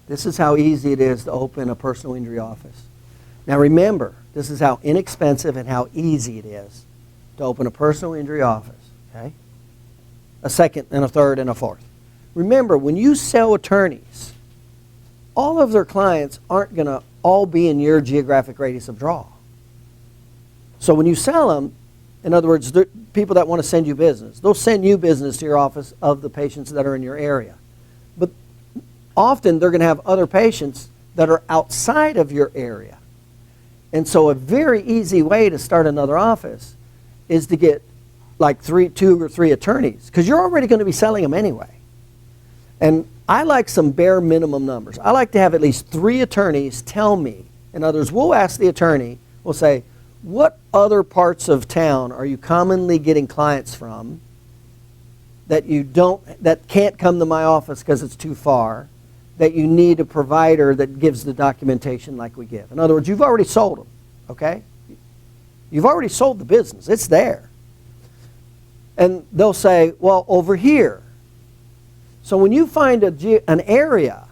This is how easy it is to open a personal injury office. Now remember, this is how inexpensive and how easy it is to open a personal injury office. Okay? A second and a third and a fourth. Remember, when you sell attorneys, all of their clients aren't going to all be in your geographic radius of draw. So when you sell them, in other words, people that want to send you business, they'll send you business to your office of the patients that are in your area. But often they're going to have other patients that are outside of your area. And so a very easy way to start another office is to get like 2 or 3 attorneys, because you're already going to be selling them anyway. And I like some bare minimum numbers. I like to have at least 3 attorneys tell me. In other words, we'll ask the attorney, we'll say, what other parts of town are you commonly getting clients from that can't come to my office because it's too far, that you need a provider that gives the documentation like we give? In other words, you've already sold them, okay? You've already sold the business. It's there. And they'll say, well, over here. So when you find an area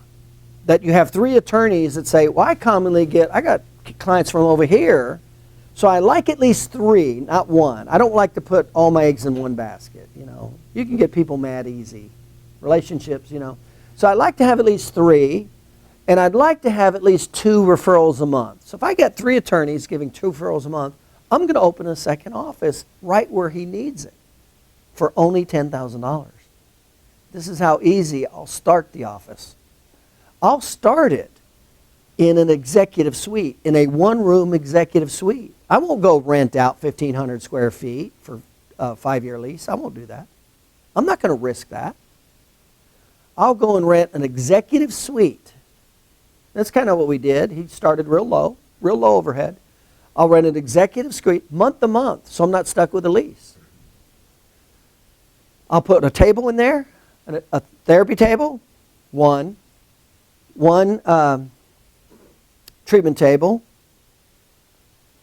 that you have 3 attorneys that say, well, I got clients from over here, so I like at least 3, not 1. I don't like to put all my eggs in one basket, you know. You can get people mad easy. Relationships, you know. So I like to have at least 3, and I'd like to have at least 2 referrals a month. So if I get 3 attorneys giving 2 referrals a month, I'm going to open a second office right where he needs it for only $10,000. This is how easy I'll start the office. I'll start it in an executive suite, in a 1-room executive suite. I won't go rent out 1,500 square feet for a 5-year lease. I won't do that. I'm not going to risk that. I'll go and rent an executive suite. That's kind of what we did. He started real low overhead. I'll rent an executive suite month to month, so I'm not stuck with a lease. I'll put a table in there, a therapy table, one treatment table,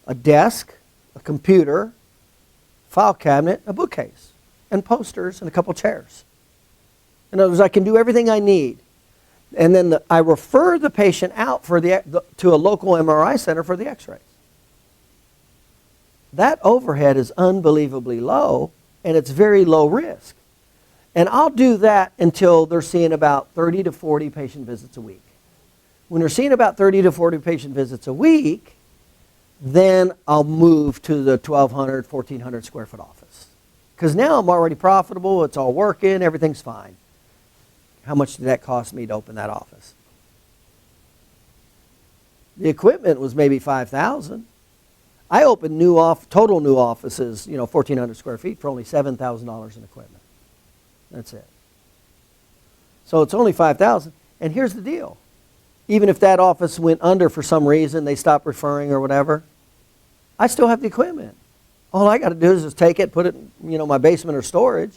a desk, a computer, file cabinet, a bookcase, and posters, and a couple chairs. In other words, I can do everything I need. And then I refer the patient out to a local MRI center for the x-rays. That overhead is unbelievably low, and it's very low risk. And I'll do that until they're seeing about 30 to 40 patient visits a week. When they're seeing about 30 to 40 patient visits a week, then I'll move to the 1,200, 1,400 square foot office. Because now I'm already profitable, it's all working, everything's fine. How much did that cost me to open that office? The equipment was maybe $5,000. I opened total new offices, 1,400 square feet for only $7,000 in equipment. That's it. So it's only $5,000. And here's the deal. Even if that office went under for some reason, they stopped referring or whatever, I still have the equipment. All I got to do is just take it, put it in my basement or storage,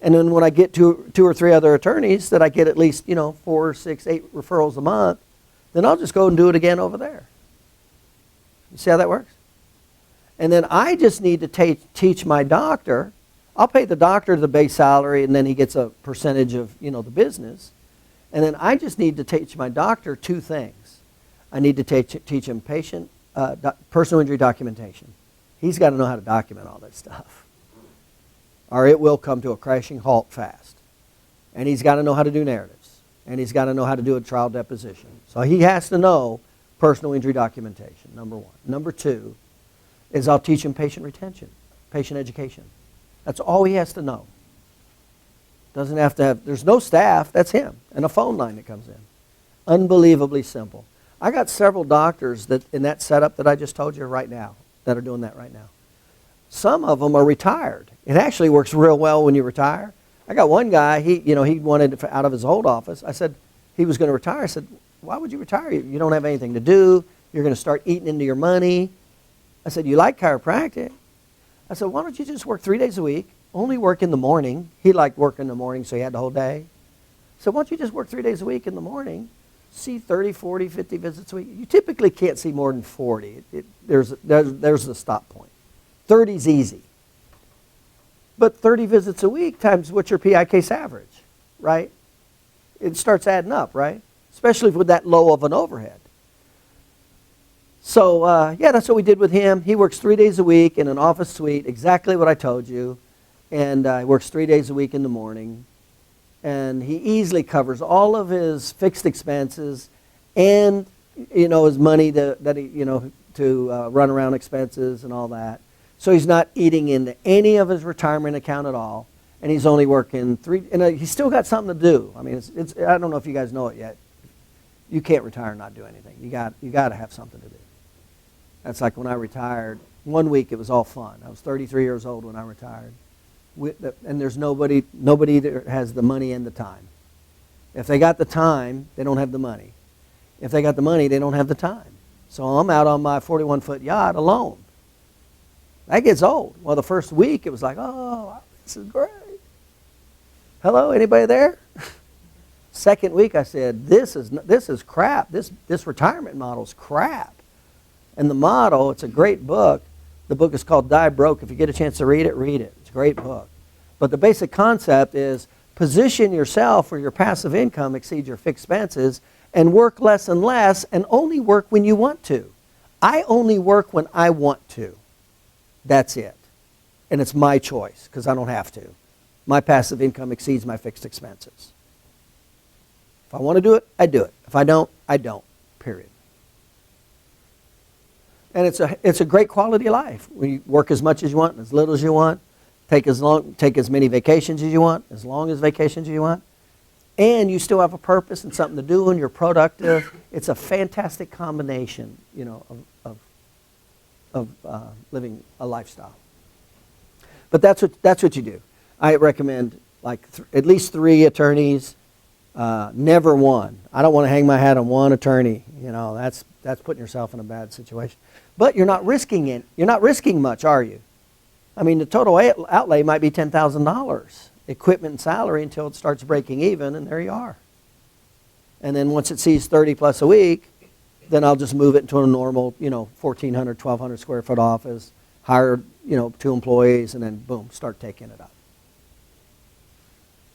and then when I get 2 or 3 other attorneys that I get at least 4, 6, 8 referrals a month, then I'll just go and do it again over there. You see how that works? And then I just need to teach my doctor. I'll pay the doctor the base salary, and then he gets a percentage of the business. And then I just need to teach my doctor 2 things. I need to teach him personal injury documentation. He's got to know how to document all that stuff, or it will come to a crashing halt fast. And he's got to know how to do narratives, and he's got to know how to do a trial deposition. So he has to know personal injury documentation, number 1. Number 2 is I'll teach him patient retention, patient education. That's all he has to know. Doesn't have to have, there's no staff, that's him, and a phone line that comes in. Unbelievably simple. I got several doctors that in that setup that I just told you right now, that are doing that right now. Some of them are retired. It actually works real well when you retire. I got one guy, he wanted out of his old office. I said, he was going to retire. I said, why would you retire? You don't have anything to do. You're going to start eating into your money. I said, you like chiropractic? I said, why don't you just work 3 days a week, only work in the morning. He liked working in the morning, so he had the whole day. So why don't you just work 3 days a week in the morning, see 30, 40, 50 visits a week. You typically can't see more than 40. There's the stop point. 30 is easy. But 30 visits a week times what's your PI case average, right? It starts adding up, right? especially with that low of an overhead. So, yeah, that's what we did with him. He works 3 days a week in an office suite, exactly what I told you. And he works 3 days a week in the morning. And he easily covers all of his fixed expenses and, his money to run around expenses and all that. So he's not eating into any of his retirement account at all. And he's only working he's still got something to do. I mean, I don't know if you guys know it yet. You can't retire and not do anything. You got to have something to do. That's like when I retired. 1 week it was all fun. I was 33 years old when I retired. And there's nobody that has the money and the time. If they got the time, they don't have the money. If they got the money, they don't have the time. So I'm out on my 41-foot yacht alone. That gets old. Well, the first week it was like, oh, this is great. Hello, anybody there? Second week I said, this is crap. This retirement model's crap. And the model, it's a great book. The book is called Die Broke. If you get a chance to read it, read it. It's a great book. But the basic concept is position yourself where your passive income exceeds your fixed expenses and work less and less and only work when you want to. I only work when I want to. That's it. And it's my choice because I don't have to. My passive income exceeds my fixed expenses. If I want to do it, I do it. If I don't, I don't. Period. And it's a great quality of life. You work as much as you want, as little as you want. Take as many vacations as you want, as long as vacations as you want. And you still have a purpose and something to do, and you're productive. It's a fantastic combination, of living a lifestyle. But that's what you do. I recommend at least 3 attorneys, never one. I don't want to hang my hat on one attorney. That's putting yourself in a bad situation. But you're not risking it. You're not risking much, are you? I mean, the total outlay might be $10,000, equipment and salary until it starts breaking even, and there you are. And then once it sees 30 plus a week, then I'll just move it into a normal, 1,400, 1,200 square foot office, hire, 2 employees, and then boom, start taking it up.